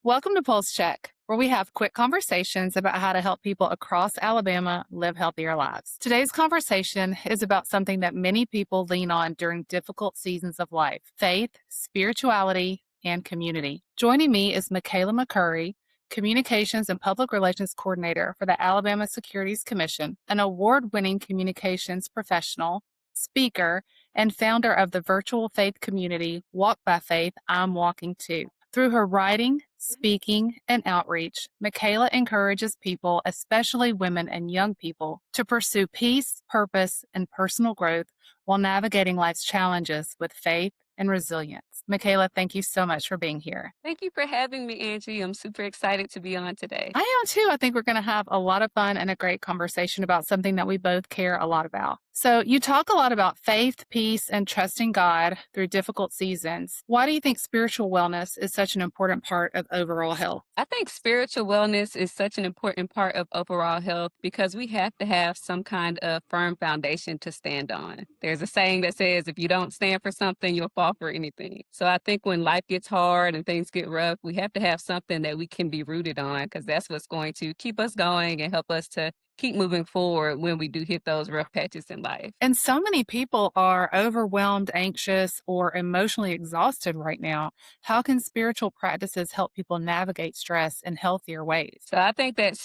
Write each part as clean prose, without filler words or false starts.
Welcome to Pulse Check, where we have quick conversations about how to help people across Alabama live healthier lives. Today's conversation is about something that many people lean on during difficult seasons of life: faith, spirituality, and community. Joining me is Mikala McCurry, Communications and Public Relations Coordinator for the Alabama Securities Commission, an award-winning communications professional, speaker, and founder of the virtual faith community Walk by Faith, I'm Walking Too. Through her writing, speaking, and outreach, Mikala encourages people, especially women and young people, to pursue peace, purpose, and personal growth while navigating life's challenges with faith and resilience. Mikala, thank you so much for being here. Thank you for having me, Angie. I'm super excited to be on today. I am too. I think we're going to have a lot of fun and a great conversation about something that we both care a lot about. So, you talk a lot about faith, peace, and trusting God through difficult seasons. Why do you think spiritual wellness is such an important part of overall health? I think spiritual wellness is such an important part of overall health because we have to have some kind of firm foundation to stand on. There's a saying that says, if you don't stand for something, you'll fall for anything. So I think when life gets hard and things get rough, we have to have something that we can be rooted on, because that's what's going to keep us going and help us to keep moving forward when we do hit those rough patches in life. And so many people are overwhelmed, anxious, or emotionally exhausted right now. How can spiritual practices help people navigate stress in healthier ways? So I think that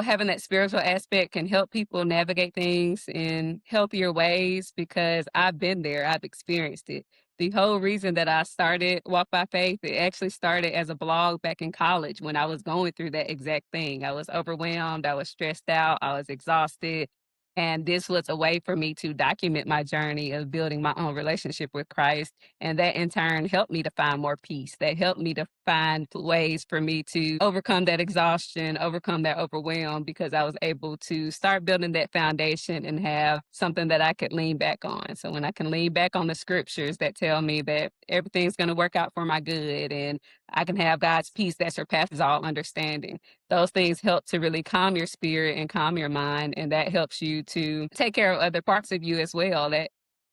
having that spiritual aspect can help people navigate things in healthier ways, because I've been there, I've experienced it. The whole reason that I started Walk by Faith, it actually started as a blog back in college when I was going through that exact thing. I was overwhelmed, I was stressed out, I was exhausted. And this was a way for me to document my journey of building my own relationship with Christ. And that in turn helped me to find more peace. That helped me to find ways for me to overcome that exhaustion, overcome that overwhelm, because I was able to start building that foundation and have something that I could lean back on. So when I can lean back on the scriptures that tell me that everything's going to work out for my good, and I can have God's peace that surpasses all understanding, those things help to really calm your spirit and calm your mind. And that helps you to take care of other parts of you as well.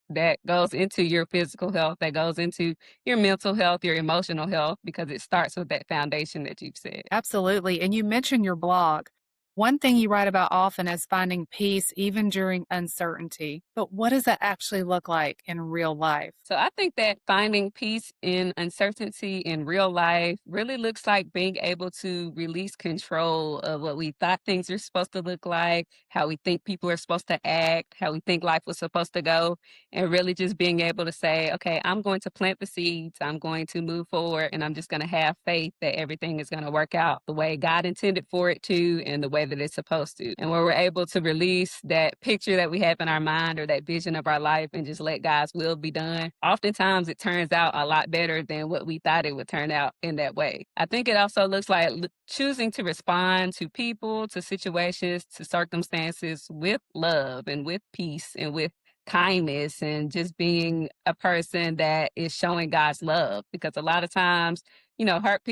That goes into your physical health, that goes into your mental health, your emotional health, because it starts with that foundation that you've said. Absolutely. And you mentioned your blog. One thing you write about often is finding peace even during uncertainty. But what does that actually look like in real life? So I think that finding peace in uncertainty in real life really looks like being able to release control of what we thought things are supposed to look like, how we think people are supposed to act, how we think life was supposed to go, and really just being able to say, okay, I'm going to plant the seeds, I'm going to move forward, and I'm just going to have faith that everything is going to work out the way God intended for it to and the way that it's supposed to. And where we're able to release that picture that we have in our mind or that vision of our life and just let God's will be done, oftentimes it turns out a lot better than what we thought it would turn out in that way. I think it also looks like choosing to respond to people, to situations, to circumstances with love and with peace and with kindness, and just being a person that is showing God's love. Because a lot of times, hurt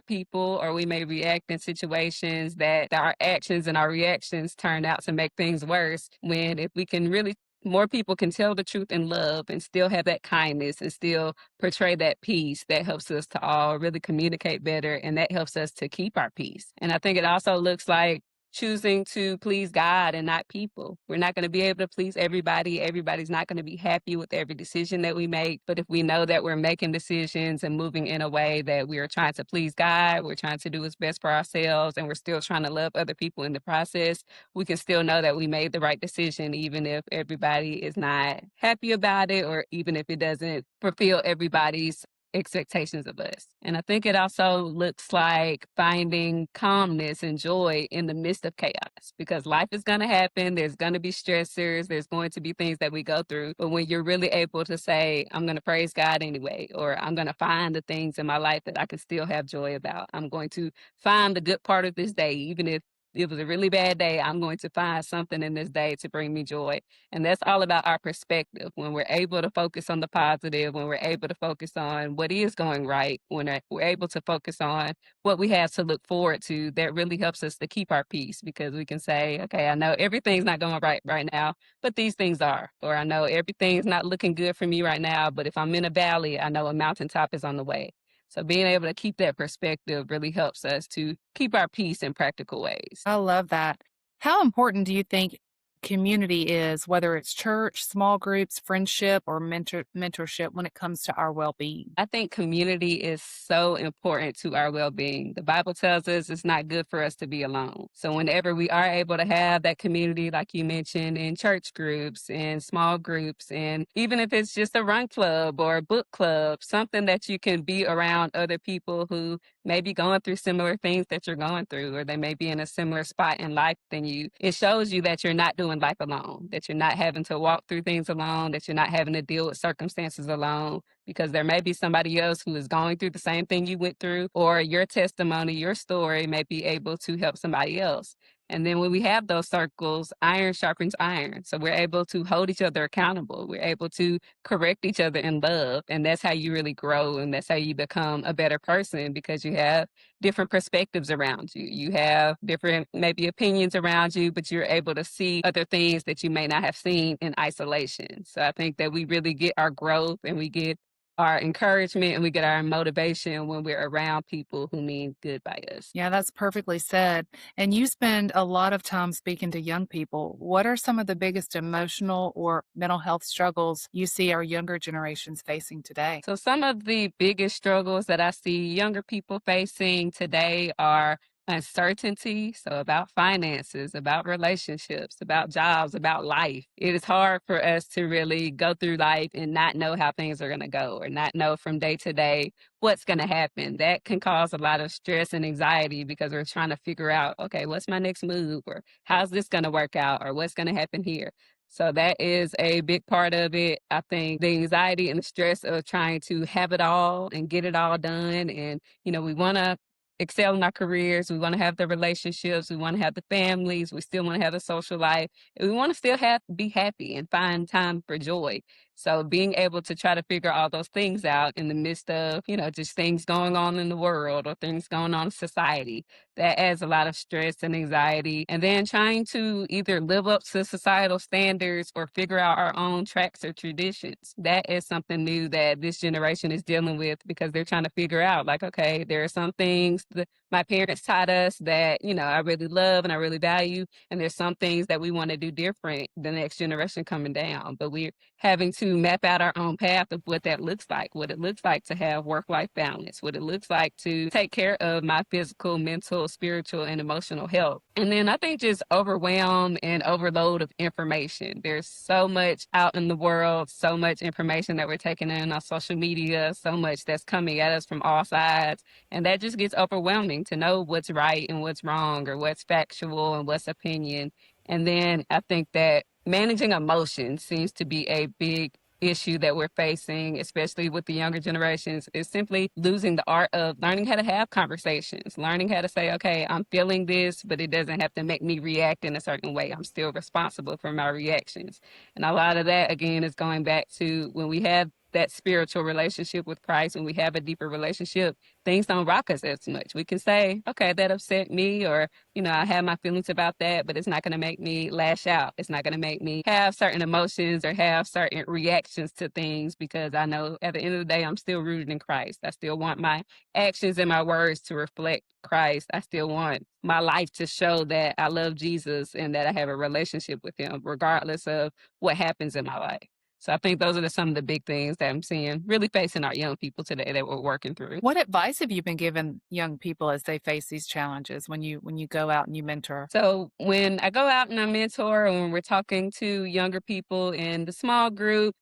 people, or we may react in situations that our actions and our reactions turn out to make things worse. When if we can really, more people can tell the truth in love and still have that kindness and still portray that peace, that helps us to all really communicate better, and that helps us to keep our peace. And I think it also looks like choosing to please God and not people. We're not going to be able to please everybody. Everybody's not going to be happy with every decision that we make. But if we know that we're making decisions and moving in a way that we are trying to please God, we're trying to do what's best for ourselves, and we're still trying to love other people in the process, we can still know that we made the right decision, even if everybody is not happy about it, or even if it doesn't fulfill everybody's expectations of us. And I think it also looks like finding calmness and joy in the midst of chaos, because life is going to happen. There's going to be stressors. There's going to be things that we go through. But when you're really able to say, I'm going to praise God anyway, or I'm going to find the things in my life that I can still have joy about. I'm going to find the good part of this day, even if it was a really bad day, I'm going to find something in this day to bring me joy. And that's all about our perspective. When we're able to focus on the positive, when we're able to focus on what is going right, when we're able to focus on what we have to look forward to, that really helps us to keep our peace, because we can say, okay, I know everything's not going right now, but these things are. Or I know everything's not looking good for me right now, but if I'm in a valley, I know a mountaintop is on the way. So being able to keep that perspective really helps us to keep our peace in practical ways. I love that. How important do you think community is, whether it's church, small groups, friendship, or mentorship when it comes to our well being? I think community is so important to our well being. The Bible tells us it's not good for us to be alone. So, whenever we are able to have that community, like you mentioned, in church groups and small groups, and even if it's just a run club or a book club, something that you can be around other people who may be going through similar things that you're going through, or they may be in a similar spot in life than you, it shows you that you're not doing life alone, that you're not having to walk through things alone, that you're not having to deal with circumstances alone, because there may be somebody else who is going through the same thing you went through, or your testimony, your story may be able to help somebody else. And then when we have those circles, iron sharpens iron. So we're able to hold each other accountable. We're able to correct each other in love. And that's how you really grow. And that's how you become a better person, because you have different perspectives around you. You have different, maybe, opinions around you, but you're able to see other things that you may not have seen in isolation. So I think that we really get our growth and we get our encouragement and we get our motivation when we're around people who mean good by us. Yeah, that's perfectly said. And you spend a lot of time speaking to young people. What are some of the biggest emotional or mental health struggles you see our younger generations facing today? So, some of the biggest struggles that I see younger people facing today are uncertainty. So, about finances, about relationships, about jobs, about life. It is hard for us to really go through life and not know how things are going to go, or not know from day to day what's going to happen. That can cause a lot of stress and anxiety, because we're trying to figure out, okay, what's my next move, or how's this going to work out, or what's going to happen here. So that is a big part of it. I think the anxiety and the stress of trying to have it all and get it all done. And, we want to excel in our careers. We want to have the relationships. We want to have the families. We still want to have the social life. And we want to still be happy and find time for joy. So being able to try to figure all those things out in the midst of, just things going on in the world or things going on in society, that adds a lot of stress and anxiety. And then trying to either live up to societal standards or figure out our own tracks or traditions. That is something new that this generation is dealing with, because they're trying to figure out, like, okay, there are some things that my parents taught us that, I really love and I really value. And there's some things that we want to do different the next generation coming down. But we're having to map out our own path of what that looks like, what it looks like to have work-life balance, what it looks like to take care of my physical, mental, spiritual, and emotional health. And then I think just overwhelm and overload of information. There's so much out in the world, so much information that we're taking in on social media, so much that's coming at us from all sides. And that just gets overwhelming to know what's right and what's wrong, or what's factual and what's opinion. And then I think that managing emotions seems to be a big issue that we're facing, especially with the younger generations, is simply losing the art of learning how to have conversations, learning how to say, okay, I'm feeling this, but it doesn't have to make me react in a certain way. I'm still responsible for my reactions. And a lot of that, again, is going back to when we have that spiritual relationship with Christ, when we have a deeper relationship, things don't rock us as much. We can say, okay, that upset me, or, I have my feelings about that, but it's not going to make me lash out. It's not going to make me have certain emotions or have certain reactions to things, because I know at the end of the day, I'm still rooted in Christ. I still want my actions and my words to reflect Christ. I still want my life to show that I love Jesus and that I have a relationship with him, regardless of what happens in my life. So I think those are some of the big things that I'm seeing really facing our young people today that we're working through. What advice have you been giving young people as they face these challenges when you go out and you mentor? So when I go out and I mentor, and when we're talking to younger people in the small group,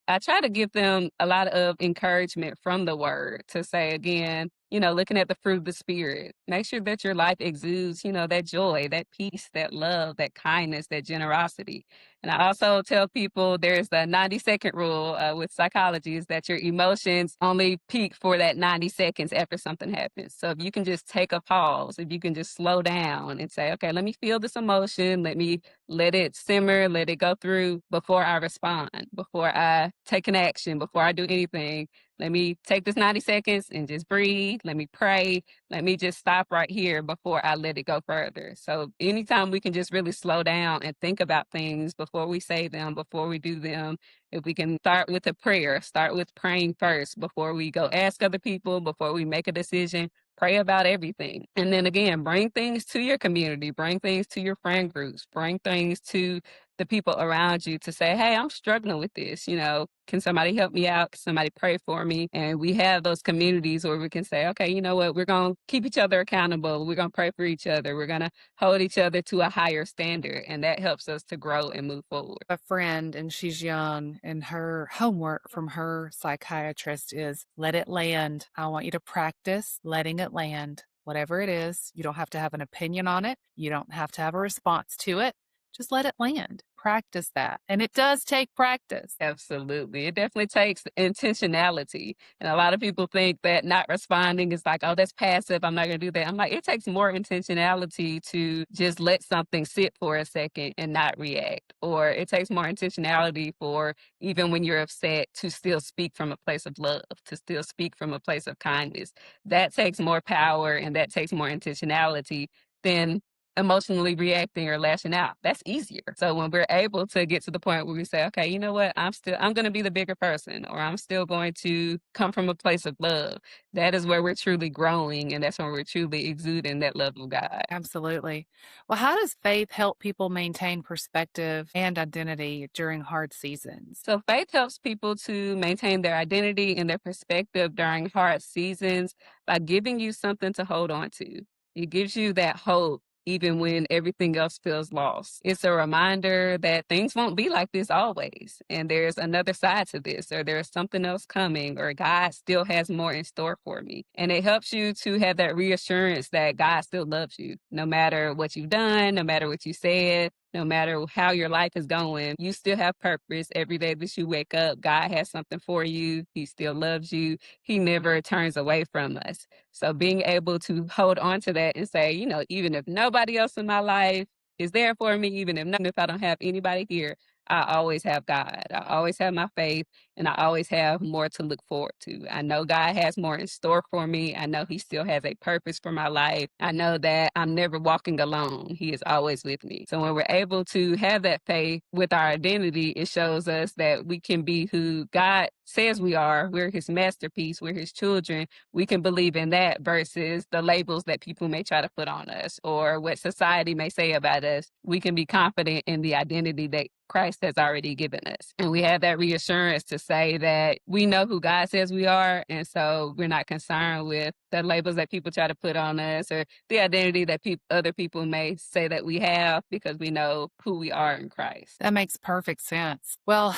I try to give them a lot of encouragement from the word to say, again, looking at the fruit of the spirit, make sure that your life exudes, that joy, that peace, that love, that kindness, that generosity. And I also tell people there's the 90-second rule with psychology, is that your emotions only peak for that 90 seconds after something happens. So if you can just take a pause, if you can just slow down and say, okay, let me feel this emotion, let it simmer, let it go through before I respond, before I take an action, before I do anything. let me take this 90 seconds and just breathe. Let me pray. Let me just stop right here before I let it go further. So anytime we can just really slow down and think about things before we say them, before we do them, if we can start with a prayer, start with praying first before we go ask other people, before we make a decision, pray about everything. And then again, bring things to your community, bring things to your friend groups, bring things to the people around you to say, hey, I'm struggling with this. Can somebody help me out? Can somebody pray for me? And we have those communities where we can say, okay, you know what? We're going to keep each other accountable. We're going to pray for each other. We're going to hold each other to a higher standard. And that helps us to grow and move forward. A friend, and she's young, and her homework from her psychiatrist is let it land. I want you to practice letting it land. Whatever it is, you don't have to have an opinion on it. You don't have to have a response to it. Just let it land. Practice that. And it does take practice. Absolutely. It definitely takes intentionality. And a lot of people think that not responding is like, oh, that's passive. I'm not going to do that. I'm like, it takes more intentionality to just let something sit for a second and not react. Or it takes more intentionality for even when you're upset to still speak from a place of love, to still speak from a place of kindness. That takes more power and that takes more intentionality than emotionally reacting or lashing out. That's easier. So when we're able to get to the point where we say, okay, you know what, I'm going to be the bigger person, or I'm still going to come from a place of love. That is where we're truly growing. And that's when we're truly exuding that love of God. Absolutely. Well, how does faith help people maintain perspective and identity during hard seasons? So faith helps people to maintain their identity and their perspective during hard seasons by giving you something to hold on to. It gives you that hope even when everything else feels lost. It's a reminder that things won't be like this always. And there's another side to this, or there's something else coming, or God still has more in store for me. And it helps you to have that reassurance that God still loves you, no matter what you've done, no matter what you said, no matter how your life is going, you still have purpose. Every day that you wake up, God has something for you. He still loves you. He never turns away from us. So being able to hold on to that and say, even if nobody else in my life is there for me, even if I don't have anybody here, I always have God. I always have my faith, and I always have more to look forward to. I know God has more in store for me. I know He still has a purpose for my life. I know that I'm never walking alone. He is always with me. So when we're able to have that faith with our identity, it shows us that we can be who God says we are. We're His masterpiece. We're His children. We can believe in that versus the labels that people may try to put on us or what society may say about us. We can be confident in the identity that Christ has already given us. And we have that reassurance to say that we know who God says we are. And so we're not concerned with the labels that people try to put on us or the identity that other people may say that we have, because we know who we are in Christ. That makes perfect sense. Well,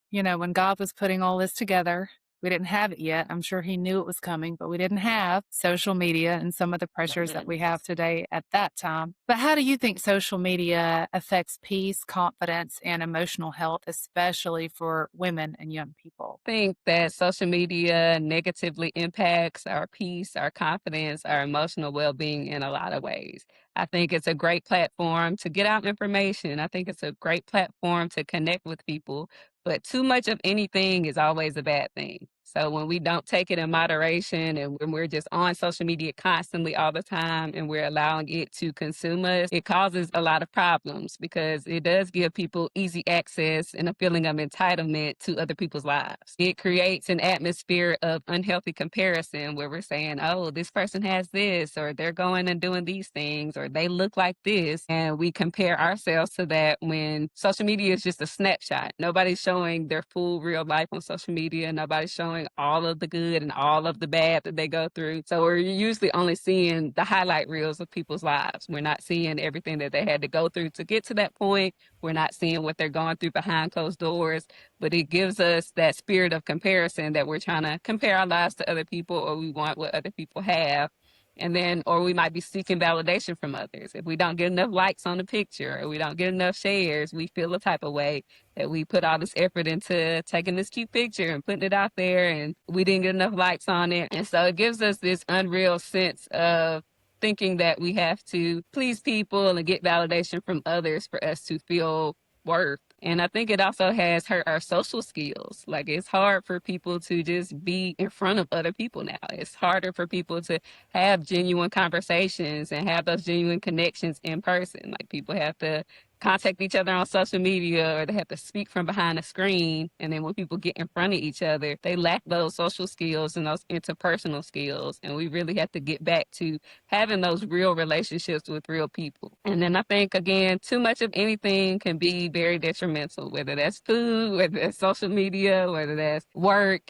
when God was putting all this together, we didn't have it yet. I'm sure He knew it was coming, but we didn't have social media and some of the pressures that we have today at that time. But how do you think social media affects peace, confidence, and emotional health, especially for women and young people? I think that social media negatively impacts our peace, our confidence, our emotional well being in a lot of ways. I think it's a great platform to get out information. I think it's a great platform to connect with people, but too much of anything is always a bad thing. So when we don't take it in moderation and when we're just on social media constantly all the time and we're allowing it to consume us, it causes a lot of problems because it does give people easy access and a feeling of entitlement to other people's lives. It creates an atmosphere of unhealthy comparison where we're saying, oh, this person has this, or they're going and doing these things, or they look like this. And we compare ourselves to that when social media is just a snapshot. Nobody's showing their full real life on social media. Nobody's showing all of the good and all of the bad that they go through. So we're usually only seeing the highlight reels of people's lives. We're not seeing everything that they had to go through to get to that point. We're not seeing what they're going through behind closed doors, but it gives us that spirit of comparison that we're trying to compare our lives to other people, or we want what other people have. And then, or we might be seeking validation from others. If we don't get enough likes on the picture or we don't get enough shares, we feel a type of way that we put all this effort into taking this cute picture and putting it out there and we didn't get enough likes on it. And so it gives us this unreal sense of thinking that we have to please people and get validation from others for us to feel worth. And I think it also has hurt our social skills. Like it's hard for people to just be in front of other people now. It's harder for people to have genuine conversations and have those genuine connections in person. Like people have to contact each other on social media or they have to speak from behind a screen. And then when people get in front of each other, they lack those social skills and those interpersonal skills. And we really have to get back to having those real relationships with real people. And then I think, again, too much of anything can be very detrimental, whether that's food, whether that's social media, whether that's work,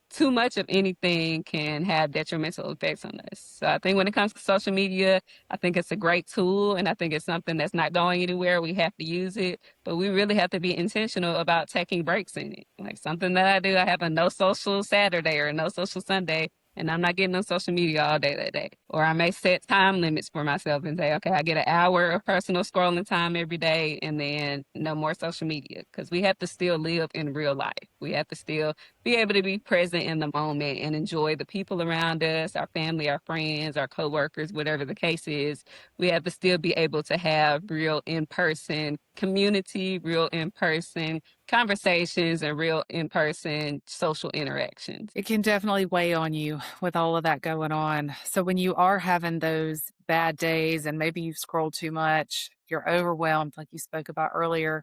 too much of anything can have detrimental effects on us. So I think when it comes to social media, I think it's a great tool and I think it's something that's not going anywhere. We have to use it, but we really have to be intentional about taking breaks in it. Like something that I do, I have a no social Saturday or a no social Sunday, and I'm not getting on social media all day that day. Or I may set time limits for myself and say, okay, I get an hour of personal scrolling time every day and then no more social media. Because we have to still live in real life. We have to still be able to be present in the moment and enjoy the people around us, our family, our friends, our coworkers, whatever the case is. We have to still be able to have real in-person community, real in-person conversations, and real in-person social interactions. It can definitely weigh on you with all of that going on. So when you are having those bad days and maybe you've scrolled too much, you're overwhelmed, like you spoke about earlier,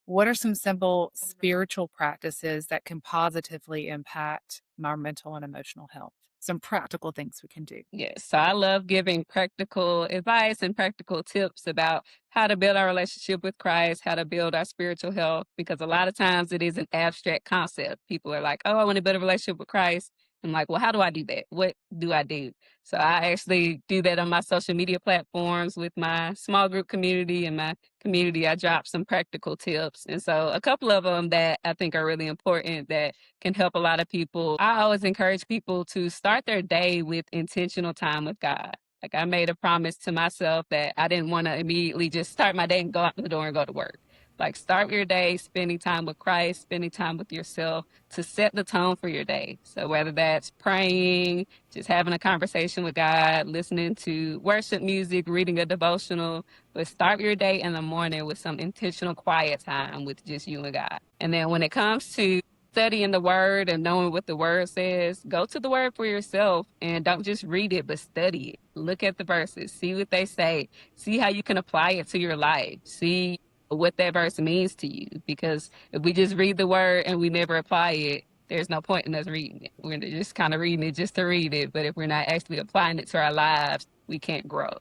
what are some simple spiritual practices that can positively impact our mental and emotional health? Some practical things we can do. Yes, so I love giving practical advice and practical tips about how to build our relationship with Christ, how to build our spiritual health, because a lot of times it is an abstract concept. People are like, oh, I want to build a relationship with Christ. I'm like, well, how do I do that? What do I do? So I actually do that on my social media platforms with my small group community and my community. I drop some practical tips. And so a couple of them that I think are really important that can help a lot of people. I always encourage people to start their day with intentional time with God. Like I made a promise to myself that I didn't want to immediately just start my day and go out the door and go to work. Like start your day spending time with Christ, spending time with yourself to set the tone for your day. So whether that's praying, just having a conversation with God, listening to worship music, reading a devotional, but start your day in the morning with some intentional quiet time with just you and God. And then when it comes to studying the word and knowing what the word says, go to the word for yourself and don't just read it, but study it. Look at the verses, see what they say, see how you can apply it to your life, see what that verse means to you. Because if we just read the word and we never apply it, there's no point in us reading it. We're just kind of reading it just to read it. But if we're not actually applying it to our lives, we can't grow.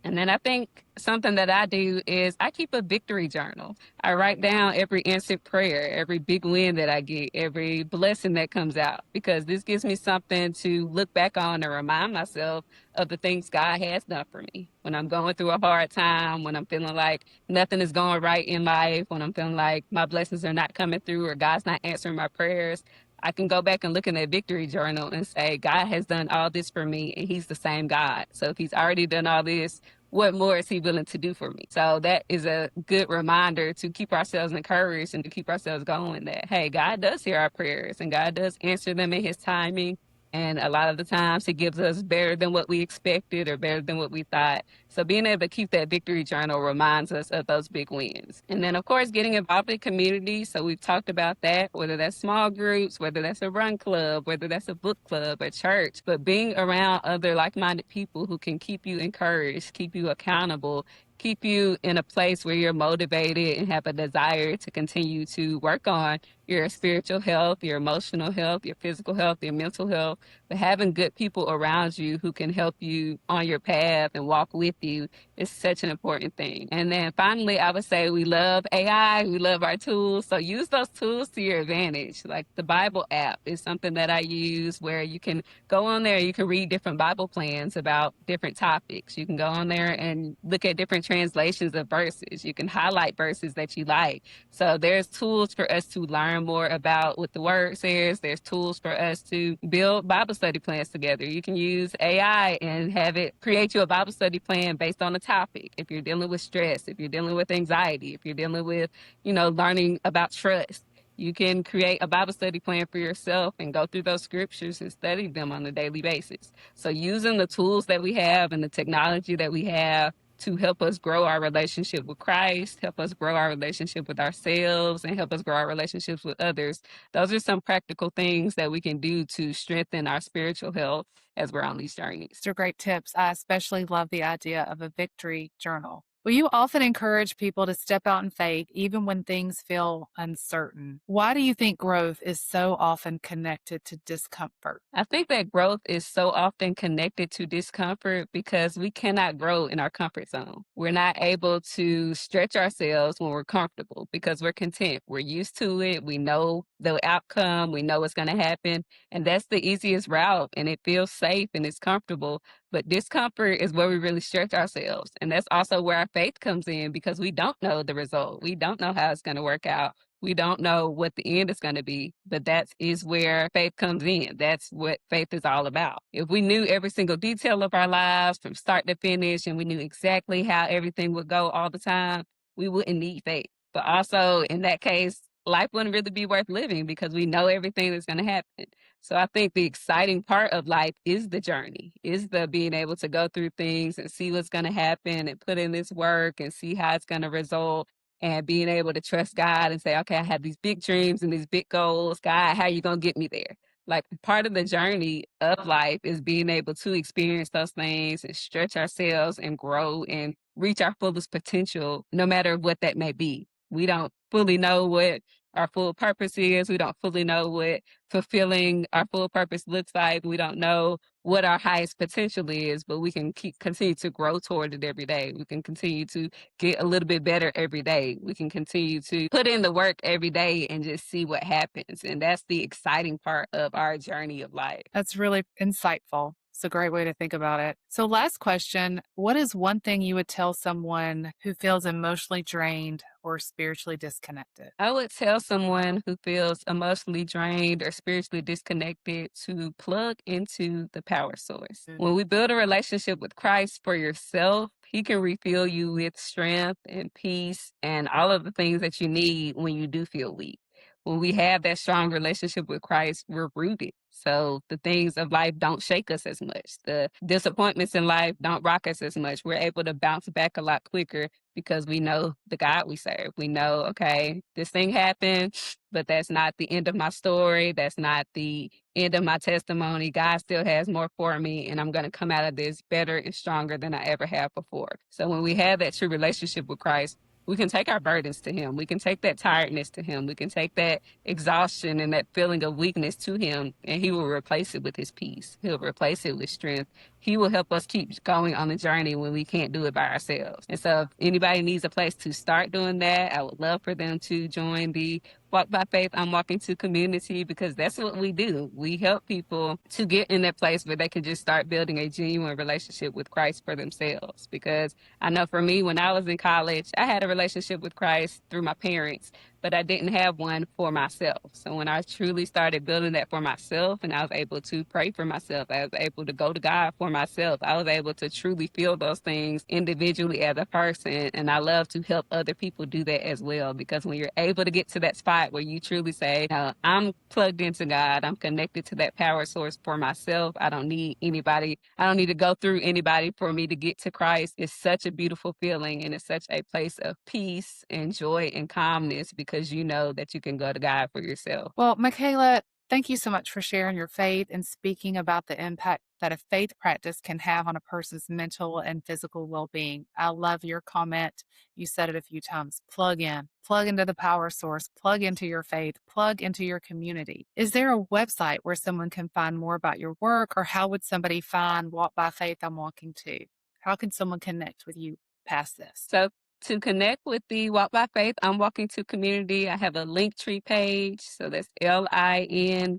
And then I think something that I do is I keep a victory journal. I write down every answered prayer, every big win that I get, every blessing that comes out, because this gives me something to look back on and remind myself of the things God has done for me. When I'm going through a hard time, when I'm feeling like nothing is going right in life, when I'm feeling like my blessings are not coming through or God's not answering my prayers, I can go back and look in that victory journal and say, God has done all this for me and he's the same God. So if he's already done all this, what more is he willing to do for me? So that is a good reminder to keep ourselves encouraged and to keep ourselves going that, hey, God does hear our prayers and God does answer them in his timing. And a lot of the times he gives us better than what we expected or better than what we thought. So being able to keep that victory journal reminds us of those big wins. And then, of course, getting involved in community. So we've talked about that, whether that's small groups, whether that's a run club, whether that's a book club, a church, but being around other like-minded people who can keep you encouraged, keep you accountable, keep you in a place where you're motivated and have a desire to continue to work on your spiritual health, your emotional health, your physical health, your mental health. But having good people around you who can help you on your path and walk with you is such an important thing. And then finally, I would say we love AI, we love our tools. So use those tools to your advantage. Like the Bible app is something that I use where you can go on there, you can read different Bible plans about different topics. You can go on there and look at different translations of verses. You can highlight verses that you like. So there's tools for us to learn more about what the word says. There's tools for us to build Bible study plans together. You can use AI and have it create you a Bible study plan based on a topic. If you're dealing with stress, if you're dealing with anxiety, if you're dealing with, learning about trust, you can create a Bible study plan for yourself and go through those scriptures and study them on a daily basis. So using the tools that we have and the technology that we have to help us grow our relationship with Christ, help us grow our relationship with ourselves, and help us grow our relationships with others. Those are some practical things that we can do to strengthen our spiritual health as we're on these journeys. Those are great tips. I especially love the idea of a victory journal. Well, you often encourage people to step out in faith even when things feel uncertain. Why do you think growth is so often connected to discomfort? I think that growth is so often connected to discomfort because we cannot grow in our comfort zone. We're not able to stretch ourselves when we're comfortable because we're content. We're used to it. We know the outcome. We know what's going to happen. And that's the easiest route. And it feels safe and it's comfortable. But discomfort is where we really stretch ourselves. And that's also where our faith comes in because we don't know the result. We don't know how it's going to work out. We don't know what the end is going to be, but that is where faith comes in. That's what faith is all about. If we knew every single detail of our lives from start to finish and we knew exactly how everything would go all the time, we wouldn't need faith. But also, in that case, life wouldn't really be worth living because we know everything that's going to happen. So I think the exciting part of life is the journey, is the being able to go through things and see what's going to happen and put in this work and see how it's going to result and being able to trust God and say, okay, I have these big dreams and these big goals. God, how are you going to get me there? Like part of the journey of life is being able to experience those things and stretch ourselves and grow and reach our fullest potential, no matter what that may be. We don't fully know what our full purpose is. We don't fully know what fulfilling our full purpose looks like. We don't know what our highest potential is, but we can continue to grow toward it every day. We can continue to get a little bit better every day. We can continue to put in the work every day and just see what happens. And that's the exciting part of our journey of life. That's really insightful. It's a great way to think about it. So, last question. What is one thing you would tell someone who feels emotionally drained or spiritually disconnected? I would tell someone who feels emotionally drained or spiritually disconnected to plug into the power source. Mm. When we build a relationship with Christ for yourself, He can refill you with strength and peace and all of the things that you need when you do feel weak. When we have that strong relationship with Christ, we're rooted. So the things of life don't shake us as much. The disappointments in life don't rock us as much. We're able to bounce back a lot quicker because we know the God we serve. We know, okay, this thing happened, but that's not the end of my story. That's not the end of my testimony. God still has more for me, and I'm going to come out of this better and stronger than I ever have before. So when we have that true relationship with Christ, we can take our burdens to Him. We can take that tiredness to Him. We can take that exhaustion and that feeling of weakness to Him, and He will replace it with His peace. He'll replace it with strength. He will help us keep going on the journey when we can't do it by ourselves. And so if anybody needs a place to start doing that, I would love for them to join the Walk by Faith, I'm Walking to community because that's what we do. We help people to get in that place where they can just start building a genuine relationship with Christ for themselves. Because I know for me, when I was in college, I had a relationship with Christ through my parents, but I didn't have one for myself. So when I truly started building that for myself and I was able to pray for myself, I was able to go to God for myself, I was able to truly feel those things individually as a person. And I love to help other people do that as well, because when you're able to get to that spot where you truly say, no, I'm plugged into God, I'm connected to that power source for myself, I don't need anybody, I don't need to go through anybody for me to get to Christ. It's such a beautiful feeling and it's such a place of peace and joy and calmness because you know that you can go to God for yourself. Well, Michaela, thank you so much for sharing your faith and speaking about the impact that a faith practice can have on a person's mental and physical well being. I love your comment. You said it a few times plug into the power source, plug into your faith, plug into your community. Is there a website where someone can find more about your work, or how would somebody find Walk by Faith I'm Walking to? How can someone connect with you past this? So to connect with the Walk by Faith, I'm Walking to community. I have a Linktree page. So that's linktr.ee/I'm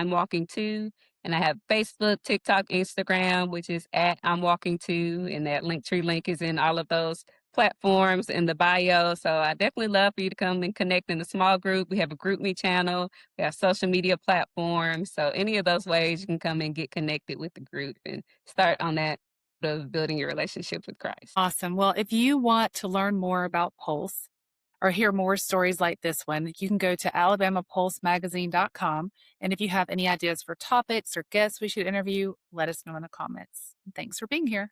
Walking to. And I have Facebook, TikTok, Instagram, which is at I'm Walking to. And that Linktree link is in all of those platforms in the bio. So I definitely love for you to come and connect in a small group. We have a group me channel. We have social media platforms. So any of those ways you can come and get connected with the group and start on that of building your relationship with Christ. Awesome. Well, if you want to learn more about Pulse, or hear more stories like this one, you can go to alabamapulsemagazine.com. And if you have any ideas for topics or guests we should interview, let us know in the comments. Thanks for being here.